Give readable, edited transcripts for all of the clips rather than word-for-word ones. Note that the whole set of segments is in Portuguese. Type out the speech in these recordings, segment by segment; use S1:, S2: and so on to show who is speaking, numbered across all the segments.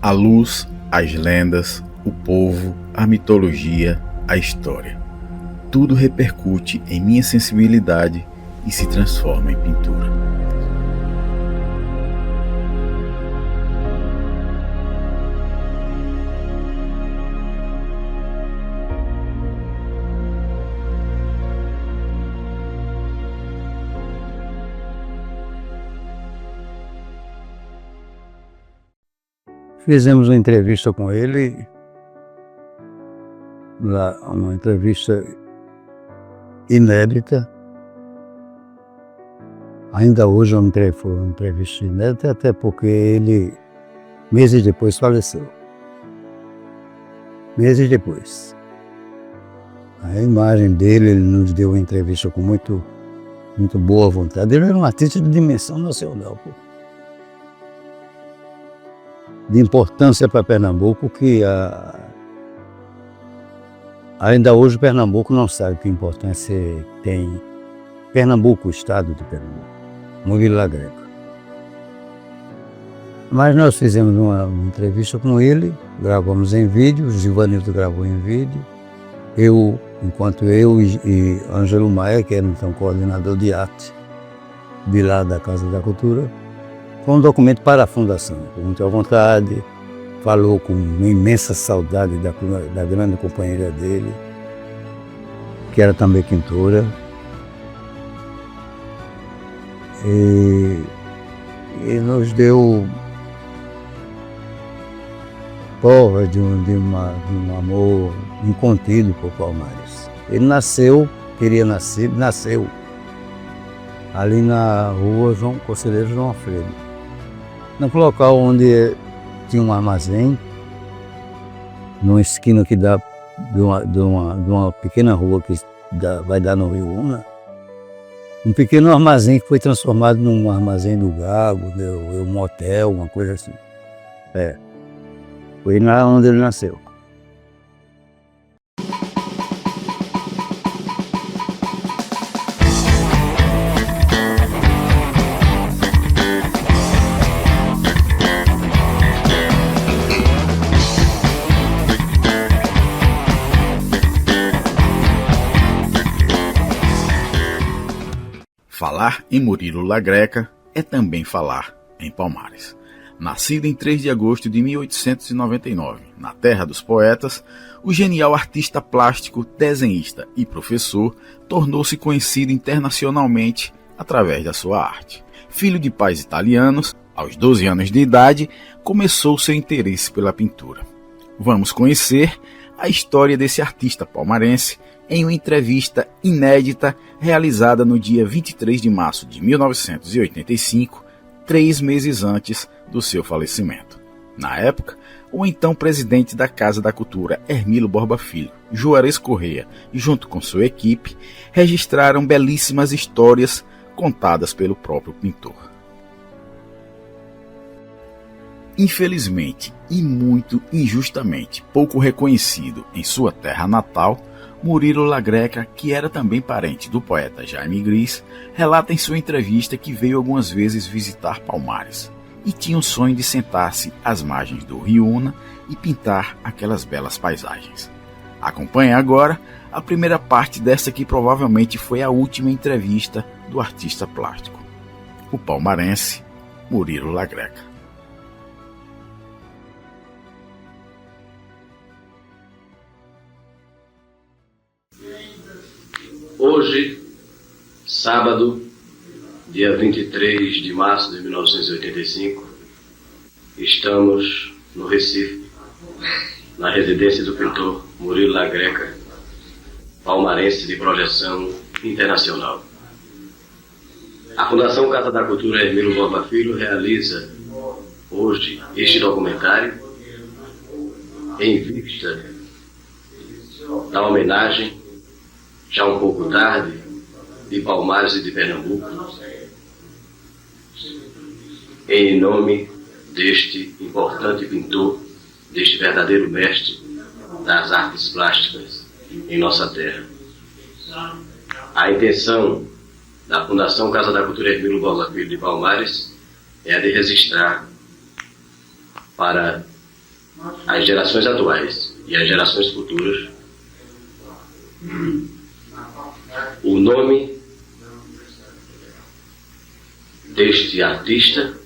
S1: A luz, as lendas, o povo, a mitologia, a história. Tudo repercute em minha sensibilidade e se transforma em pintura.
S2: Fizemos uma entrevista com ele, uma entrevista inédita. Ainda hoje foi uma entrevista inédita, até porque ele, meses depois, faleceu. Meses depois. A imagem dele, ele nos deu uma entrevista com muito boa vontade. Ele era um artista de dimensão nacional, pô. De importância para Pernambuco, que ainda hoje Pernambuco não sabe que importância tem Pernambuco, o estado de Pernambuco, Murilo Lagreca. Mas nós fizemos uma entrevista com ele, gravamos em vídeo, o Givanildo gravou em vídeo, enquanto eu e Ângelo Maia, que era então coordenador de arte de lá da Casa da Cultura, foi um documento para a Fundação, com muita vontade, falou com uma imensa saudade da grande companheira dele, que era também pintora. E nos deu prova de um amor incontido por Palmares. Ele nasceu ali na rua Conselheiro João Alfredo, no local onde tinha um armazém, numa esquina que dá de uma pequena rua que vai dar no Rio Una, um pequeno armazém que foi transformado num armazém do Gago, um motel, uma coisa assim. Foi lá onde ele nasceu.
S1: Falar em Murilo Lagreca é também falar em Palmares. Nascido em 3 de agosto de 1899, na terra dos poetas, o genial artista plástico, desenhista e professor tornou-se conhecido internacionalmente através da sua arte. Filho de pais italianos, aos 12 anos de idade, começou seu interesse pela pintura. Vamos conhecer a história desse artista palmarense em uma entrevista inédita realizada no dia 23 de março de 1985, 3 meses antes do seu falecimento. Na época, o então presidente da Casa da Cultura, Hermílio Borba Filho, Juarez Correia, junto com sua equipe, registraram belíssimas histórias contadas pelo próprio pintor. Infelizmente e muito injustamente pouco reconhecido em sua terra natal, Murilo Lagreca, que era também parente do poeta Jaime Gris, relata em sua entrevista que veio algumas vezes visitar Palmares e tinha o sonho de sentar-se às margens do Rio Una e pintar aquelas belas paisagens. Acompanhe agora a primeira parte desta que provavelmente foi a última entrevista do artista plástico, o palmarense Murilo Lagreca.
S3: Hoje, sábado, dia 23 de março de 1985, estamos no Recife, na residência do pintor Murilo Lagreca, palmarense de projeção internacional. A Fundação Casa da Cultura Hermílio Borba Filho realiza hoje este documentário em vista da homenagem, já um pouco tarde, de Palmares e de Pernambuco, em nome deste importante pintor, deste verdadeiro mestre das artes plásticas em nossa terra. A intenção da Fundação Casa da Cultura Hermílio Borba Filho de Palmares é a de registrar para as gerações atuais e as gerações futuras o nome deste artista,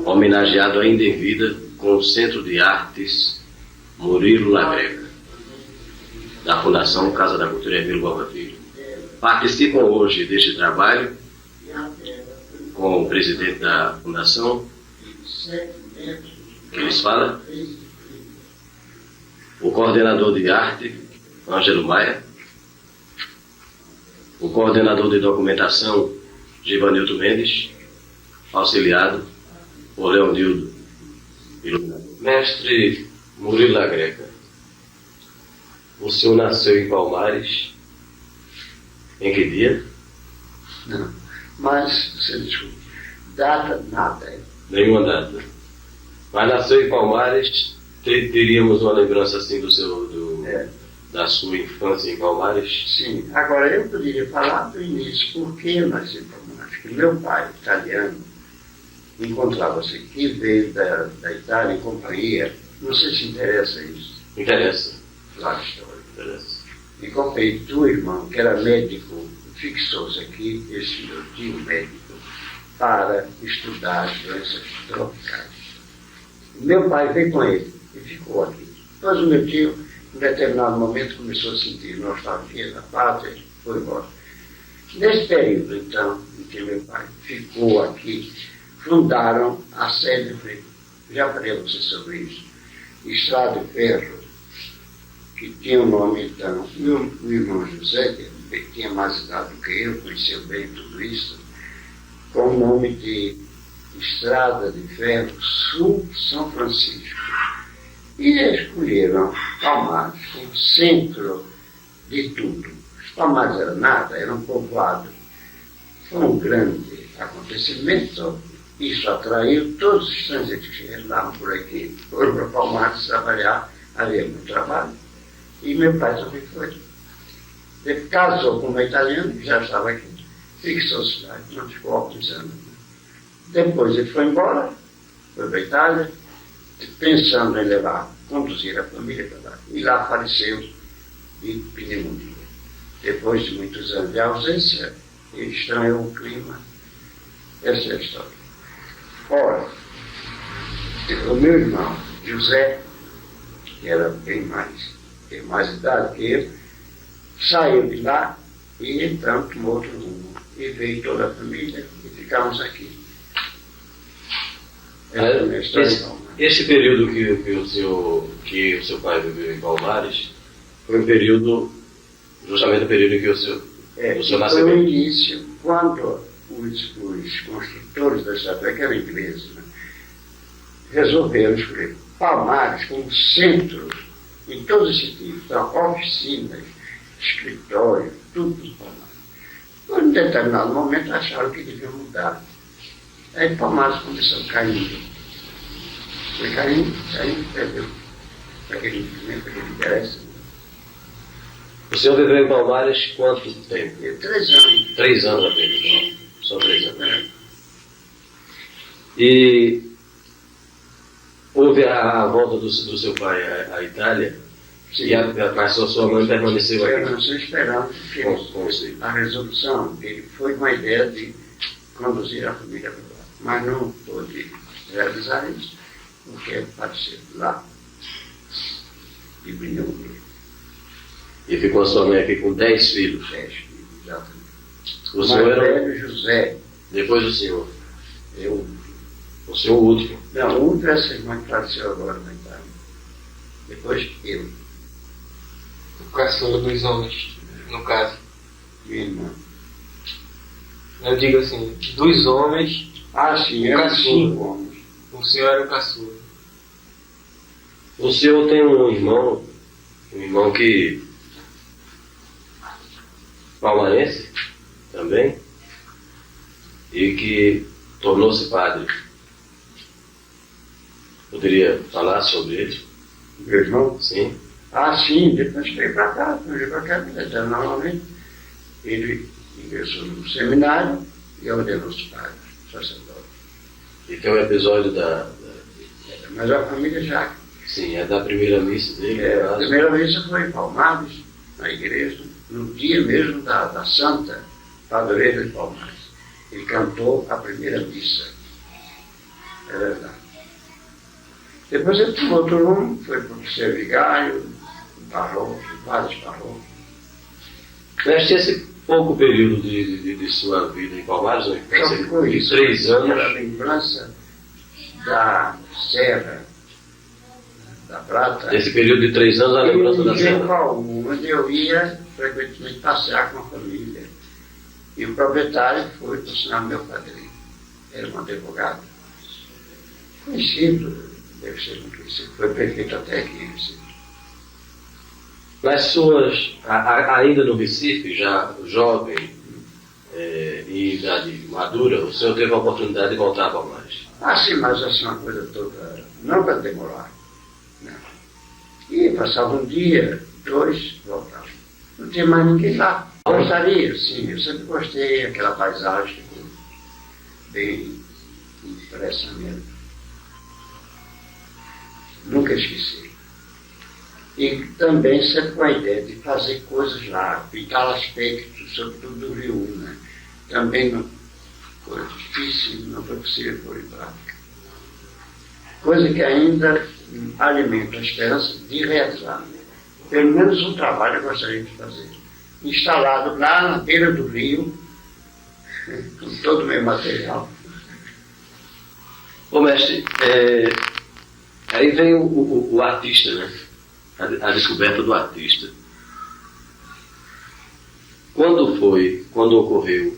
S3: homenageado ainda em vida com o Centro de Artes Murilo Lagreca, da Fundação Casa da Cultura Emílio Galva Filho. Participam hoje deste trabalho com o presidente da Fundação, que lhes fala, o coordenador de arte, Ângelo Maia, o coordenador de documentação, Givanildo Mendes, auxiliado por Leonildo, iluminador. Mestre Murilo Lagreca, o senhor nasceu em Palmares em que dia?
S4: Não, mas, você desculpa, data nada.
S3: Nenhuma data. Mas nasceu em Palmares, teríamos uma lembrança assim da sua infância em Palmares?
S4: Sim, agora eu poderia falar do início, porque eu nasci em Palmares. Meu pai, italiano, encontrava-se aqui, veio da Itália em companhia, não sei se interessa isso.
S3: Interessa.
S4: Lá a história.
S3: Interessa.
S4: Em companhia de um irmão, que era médico, fixou-se aqui, esse meu tio médico, para estudar as doenças tropicais. Meu pai veio com ele e ficou aqui. Depois o meu tio, em determinado momento, começou a sentir nostalgia da pátria e foi embora. Nesse período, então, em que meu pai ficou aqui, fundaram a sede, já falei a você sobre isso, Estrada de Ferro, que tinha o nome, então, o irmão José, que tinha mais idade do que eu, conheceu bem tudo isso, com o nome de Estrada de Ferro Sul São Francisco. E escolheram Palmares como centro de tudo. Palmares era nada, era um povoado. Foi um grande acontecimento. Isso atraiu todos os estrangeiros que andavam por aqui. Foram para Palmares trabalhar, havia muito trabalho. E meu pai também foi. Ele casou com uma italiana que já estava aqui. Fixou-se lá, não ficou alguns anos. Depois ele foi embora, foi para a Itália, pensando em conduzir a família para lá. E lá faleceu de pneumonia. Depois de muitos anos de ausência, ele estranhou o clima. Essa é a história. Ora, o meu irmão, José, que tem mais idade que eu, saiu de lá e então tomou outro rumo. E veio toda a família e ficamos aqui. Essa é a minha história.
S3: Esse período que o seu pai viveu em Palmares foi um período, justamente o período em que o seu nasceu.
S4: Foi o início, quando os construtores da cidade, que eram ingleses, né, resolveram escolher Palmares como centro, em todos os sentidos, então, oficinas, escritórios, tudo em Palmares. Por um determinado momento acharam que deviam mudar. Aí Palmares começou a cair. Foi caindo, perdeu. Para que ele interessa.
S3: O senhor viveu em Palmares quanto tempo?
S4: 3 anos.
S3: 3 anos apenas, só 3 anos. E houve a volta do seu pai à Itália, sim. Mas sua mãe permaneceu aqui.
S4: Eu não estou esperando, porque a resolução dele foi com a ideia de conduzir a família para lá. Mas não pôde realizar isso, porque apareceu lá de pneumonia.
S3: E ficou a sua mãe aqui com 10 filhos?
S4: 10 filhos, exatamente.
S3: O senhor era
S4: velho José.
S3: Depois o senhor?
S4: Eu.
S3: O senhor o último?
S4: Não, o último é essa irmã que faleceu agora na Itália. Depois eu.
S5: O caçula dos homens, no caso.
S4: Minha irmã.
S5: Eu digo assim, dos homens.
S4: Ah, sim, eram 5 homens.
S5: O senhor era o caçula.
S3: O senhor tem um irmão que palmarense também, e que tornou-se padre. Poderia falar sobre ele?
S4: Meu irmão?
S3: Sim.
S4: Ah, sim, depois veio para cá, normalmente. Ele ingressou no seminário e ordenou-se padre, sacerdote.
S3: E tem um episódio
S4: mas a família já.
S3: Sim, é da primeira missa dele.
S4: A primeira missa foi em Palmares, na igreja, no dia mesmo da Santa Padroeira de Palmares. Ele cantou a primeira missa. É verdade. Depois ele tomou outro rumo, foi para ser vigário, parroquia, vários parroquias.
S3: Neste esse pouco período de sua vida em Palmares, né?
S4: Só ficou isso.
S3: 3 anos.
S4: Era a lembrança da Serra da Prata.
S3: Nesse período de 3 anos, a lembrança da Serra.
S4: Onde eu ia frequentemente passear com a família. E o proprietário foi, por sinal, meu padrinho. Era um advogado. Conhecido, deve ser muito conhecido. Foi prefeito até aqui em Recife.
S3: Nas suas, ainda no Recife, já jovem e idade madura, o senhor teve a oportunidade de voltar a Palmares?
S4: Sim, mas assim, uma coisa toda, não para demorar. Né? E passava um dia, 2, voltava. Não tinha mais ninguém lá. Gostaria, sim, eu sempre gostei, aquela paisagem ficou bem impressionante. Nunca esqueci. E também sempre com a ideia de fazer coisas lá, vital aspecto, sobretudo do Rio, né? Também não foi difícil, não foi possível pôr em prática. Coisa que ainda alimenta a esperança de realizar. Pelo menos um trabalho eu gostaria de fazer. Instalado lá na beira do rio, com todo o meu material.
S3: Ô mestre, aí vem o artista, né? A descoberta do artista. Quando ocorreu,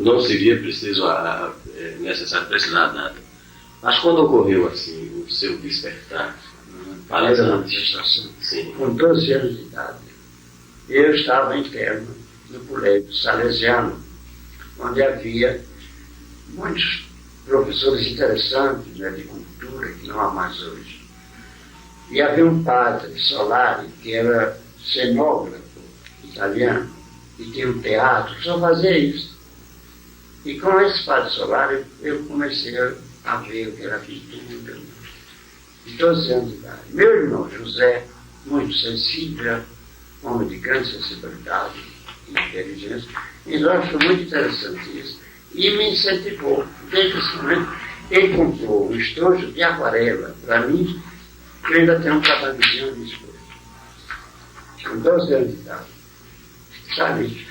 S3: não seria preciso, necessário precisar a data, mas quando ocorreu assim, o seu despertar para as artes? Sim.
S4: Com 12 anos de idade, eu estava interno no colégio salesiano, onde havia muitos professores interessantes, né, de cultura, que não há mais hoje. E havia um padre, Solari, que era cenógrafo italiano, e tinha um teatro, só fazia isso. E com esse padre Solari, eu comecei a ver o que era pintura, de 12 anos de idade. Meu irmão José, muito sensível, homem de grande sensibilidade e inteligência, então achou muito interessante isso. E me incentivou. Desde esse momento, ele comprou um estojo de aquarela para mim, que eu ainda tenho um trabalhozinho de estojo. Com 12 anos de idade. Sabe?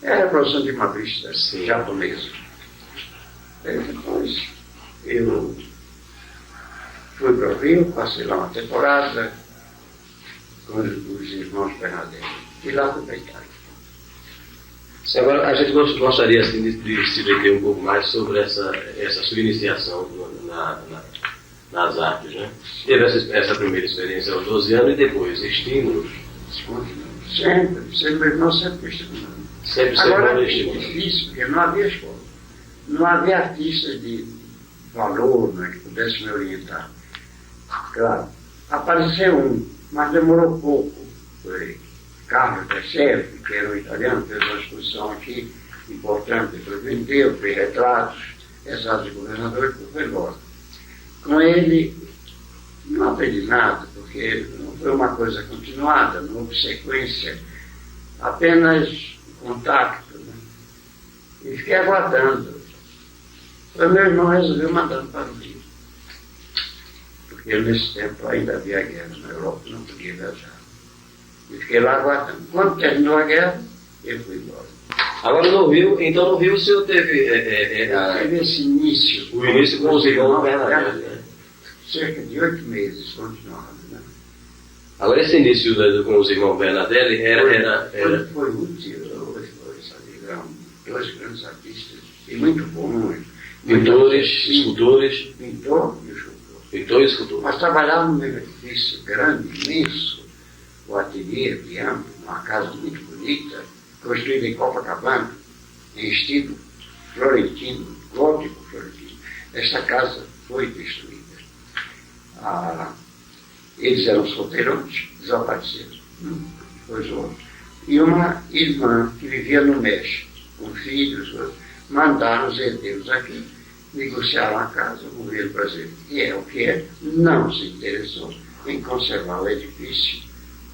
S4: Era a produção de uma vista japonesa. Depois, eu fui para o Rio, passei lá uma temporada com os irmãos Bernadette. E lá fui para a Itália.
S3: Agora, a gente gostaria assim, de se deter um pouco mais sobre essa sua iniciação nas artes, né? Teve essa primeira experiência aos 12 anos e depois estímulos?
S4: Sempre, meu irmão sempre estimulando.
S3: Sempre
S4: agora é
S3: estímulo.
S4: difícil, porque não havia escola. Não havia artistas de valor, né, que pudesse me orientar. Claro, apareceu um, mas demorou pouco. Foi Carlos Besserri, que era um italiano, fez uma exposição aqui importante, depois vendeu, fez retratos, exatos de governador, e foi embora. Com ele, não aprendi nada, porque não foi uma coisa continuada, não houve sequência, apenas contato, né? E fiquei aguardando. Foi meu irmão resolveu mandando para o Rio, porque nesse tempo ainda havia guerra na Europa, não podia viajar. E fiquei lá aguardando. Quando terminou a guerra, eu fui embora.
S3: Agora no Rio o senhor teve...
S4: teve esse início.
S3: O início com os irmãos Bernadette, né?
S4: Cerca de 8 meses continuando, né?
S3: Agora esse início com os irmãos Bernadette
S4: Foi útil, eram 2 grandes artistas, e muito bons.
S3: Pintores, escultores.
S4: Pintor e escultor.
S3: Pintor e escultor.
S4: Nós trabalhávamos num edifício grande, imenso, o ateliê de ambos, uma casa muito bonita, construída em Copacabana, em estilo florentino, gótico florentino. Esta casa foi destruída. Eles eram solteirões, desapareceram. Depois outro. E uma irmã que vivia no México, com filhos, mandaram os herdeiros aqui. negociaram a casa, o governo brasileiro, que é o que é, não se interessou em conservar o edifício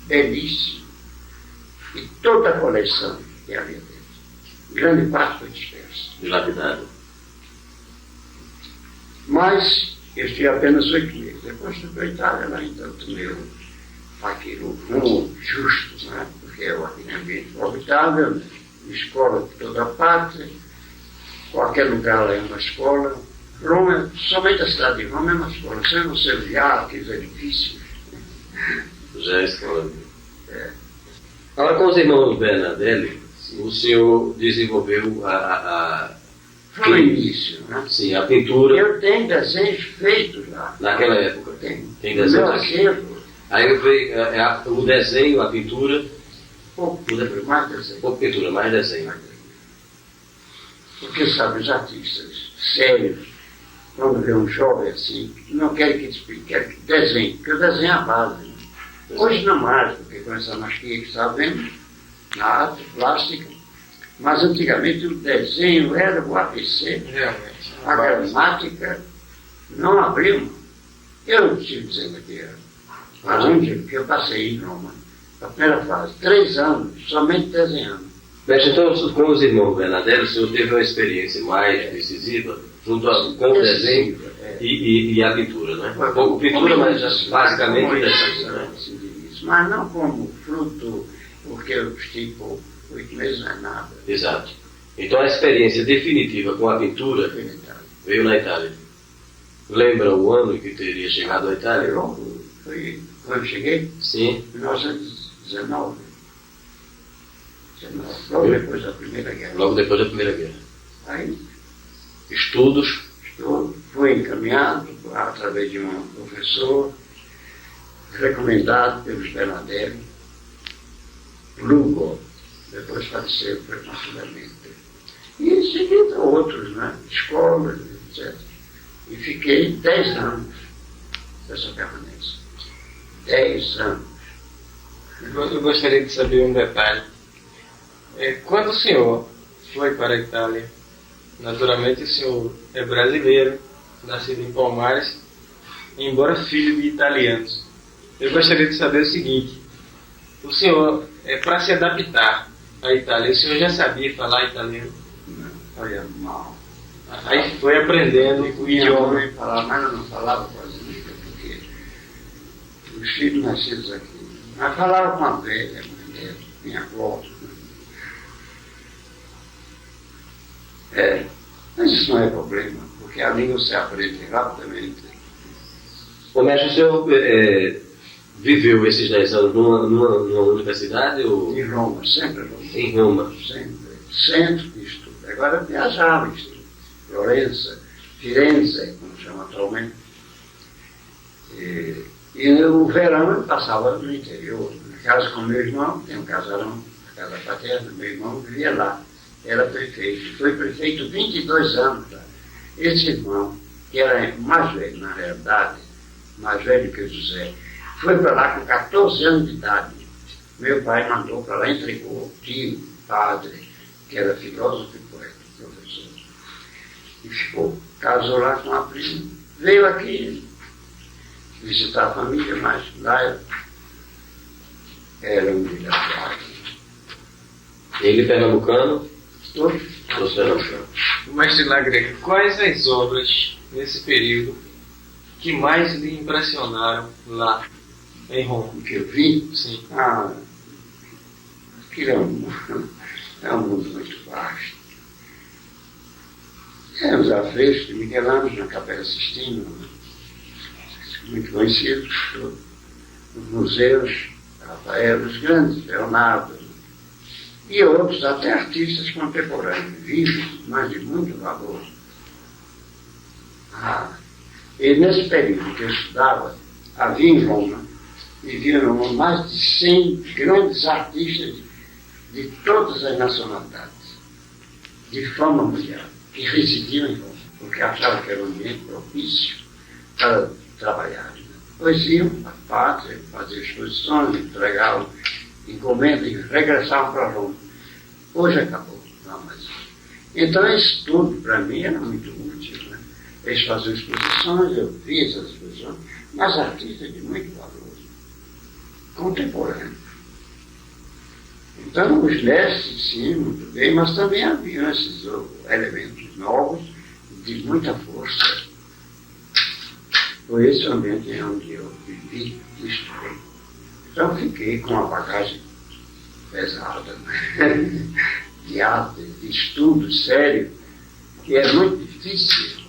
S4: belíssimo e toda a coleção que havia dentro. Grande parte foi dispersa.
S3: Dilapidado.
S4: Mas eu estive apenas 8 meses. Depois fui para a Itália, lá então tomei aquele rumo justo, né? Porque é um ambiente formidável, né? Escola de toda parte, qualquer lugar lá é uma escola. Roma, somente a cidade de Roma é uma escola. Se você olhar aqueles edifícios.
S3: Já é escola. Agora, com os irmãos Bernadelli, o senhor desenvolveu
S4: Foi o início, né?
S3: Sim, a pintura.
S4: Eu tenho desenhos feitos lá.
S3: Naquela época.
S4: Tem
S3: desenhos
S4: meu
S3: aqui.
S4: acervo.
S3: Aí veio o desenho, a pintura.
S4: Pouco mais desenho.
S3: Pouco pintura, mais desenho.
S4: Porque, sabe, os artistas sérios, quando vê um jovem assim, não querem que explique, querem que desenhe, porque o desenho é a base. Né? Hoje não mais, porque com essa anarquia que está vendo, na arte plástica, mas antigamente o desenho era o ABC,
S5: Realmente.
S4: a gramática não abriu. Eu estive dizendo aqui, aonde que eu passei em Roma, a primeira fase, 3 anos, somente desenhando.
S3: Mas então, com os irmãos Bernadelli, o senhor teve uma experiência mais decisiva junto com o desenho e a pintura, né? Pouco pintura, mas basicamente o desenho, né?
S4: Mas não como fruto, porque eu tipo 8 meses não é nada.
S3: Exato. Então a experiência definitiva com a pintura veio na Itália. Lembra o ano em que teria chegado à Itália?
S4: Foi quando cheguei?
S3: Sim.
S4: 1919. Logo depois da Primeira Guerra.
S3: Logo depois da Primeira Guerra.
S4: Aí,
S3: Estudos.
S4: fui encaminhado através de um professor recomendado pelos Bernadelli, Lugo, depois faleceu prematuramente. E em seguida outros, né? Escolas, etc. E fiquei 10 anos nessa permanência. 10 anos.
S5: Eu gostaria de saber um detalhe. Quando o senhor foi para a Itália, naturalmente o senhor é brasileiro, nascido em Palmares, embora filho de italianos. Eu gostaria de saber o seguinte: o senhor, para se adaptar à Itália, o senhor já sabia falar italiano?
S4: Não, olha, mal.
S5: Aí foi aprendendo o idioma.
S4: Minha mãe falava, mas eu não falava quase nunca, porque os filhos nascidos aqui. Mas falava com a velha, minha avó. Mas isso não é problema, porque a língua se aprende rapidamente.
S3: O mestre, o senhor viveu esses 10 anos numa universidade? Ou...
S4: Em Roma, sempre Roma.
S3: Em Roma.
S4: Sempre. Centro de estudo. Agora viajava, estudo. Florença, Firenze, como chama atualmente. E o verão eu passava no interior, na casa com meu irmão, tem um casarão, a casa paterna, meu irmão vivia lá. Era prefeito. Foi prefeito 22 anos. Tá? Esse irmão, que era mais velho, na realidade, mais velho que o José, foi para lá com 14 anos de idade. Meu pai mandou para lá, entregou o tio, padre, que era filósofo e poeta, professor. E ficou, casou lá com a prima. Veio aqui visitar a família, mas lá era um milhares.
S3: Ele pernambucano?
S4: Todos
S3: pernambucanos.
S5: Mestre La Greca, quais as obras nesse período que mais lhe impressionaram lá em Roma?
S4: O que eu vi?
S5: Sim.
S4: Aquilo é um mundo muito vasto. Os afrescos de Michelangelo na Capela Sistina, muito conhecidos, os museus, Rafael, os grandes, Leonardo, e outros, até artistas contemporâneos, vivos, mas de muito valor. E nesse período que eu estudava, havia em Roma, viviam mais de 100 grandes artistas de todas as nacionalidades, de fama mundial, que residiam em Roma, porque achavam que era um ambiente propício para trabalhar. Pois iam à pátria, faziam exposições, entregavam encomendas e regressavam para Roma. Hoje acabou. Não, mas... Então isso tudo para mim era muito útil. Né? Eles faziam exposições, eu vi essas exposições, mas artistas de muito valor, contemporâneos. Então, os mestres, sim, muito bem, mas também haviam esses elementos novos, de muita força. Foi esse ambiente onde eu vivi e estudei. Então, fiquei com uma bagagem pesada, né? De arte, de estudo sério, que é muito difícil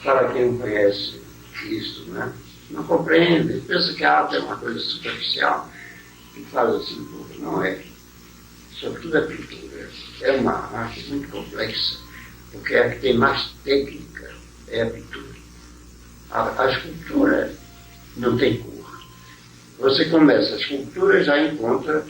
S4: para quem não conhece isso, né? Não compreende, pensa que a arte é uma coisa superficial, e fala assim, não é. Sobretudo a pintura. É uma arte muito complexa, porque é a que tem mais técnica, é a pintura. A escultura não tem cor. Você começa a escultura e já encontra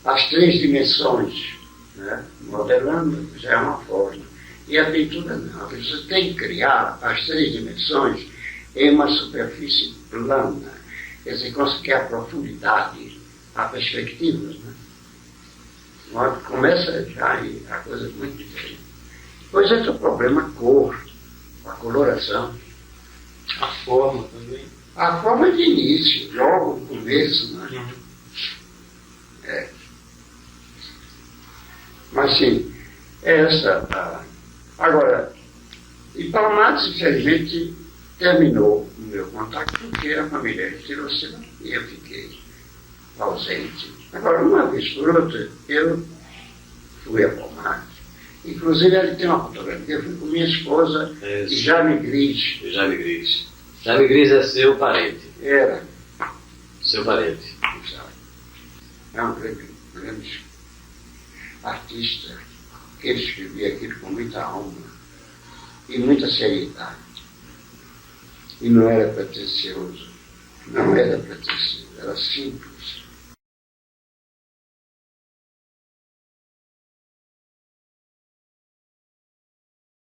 S4: as 3 dimensões, né? Modelando já é uma forma. E a pintura não. Você tem que criar as 3 dimensões em uma superfície plana. Quer dizer, conseguir a profundidade, a perspectiva, né? Começa já a coisa muito diferente. Pois esse é o problema cor, a coloração.
S5: A forma também.
S4: A forma de início, logo no começo, né? É. Mas sim, essa. Agora, em Palmares, infelizmente, terminou o meu contato porque a família retirou-se e eu fiquei ausente. Agora, uma vez por outra, eu fui a Palmares. Inclusive, ele tem uma fotografia. Eu fui com minha esposa, Jaime Gris.
S3: Jaime Gris. Jaime Gris é seu parente.
S4: Era.
S3: Seu parente.
S4: É um grande artista que ele escrevia aquilo com muita alma e muita seriedade. E não era pretensioso. Não era pretensioso. Era simples.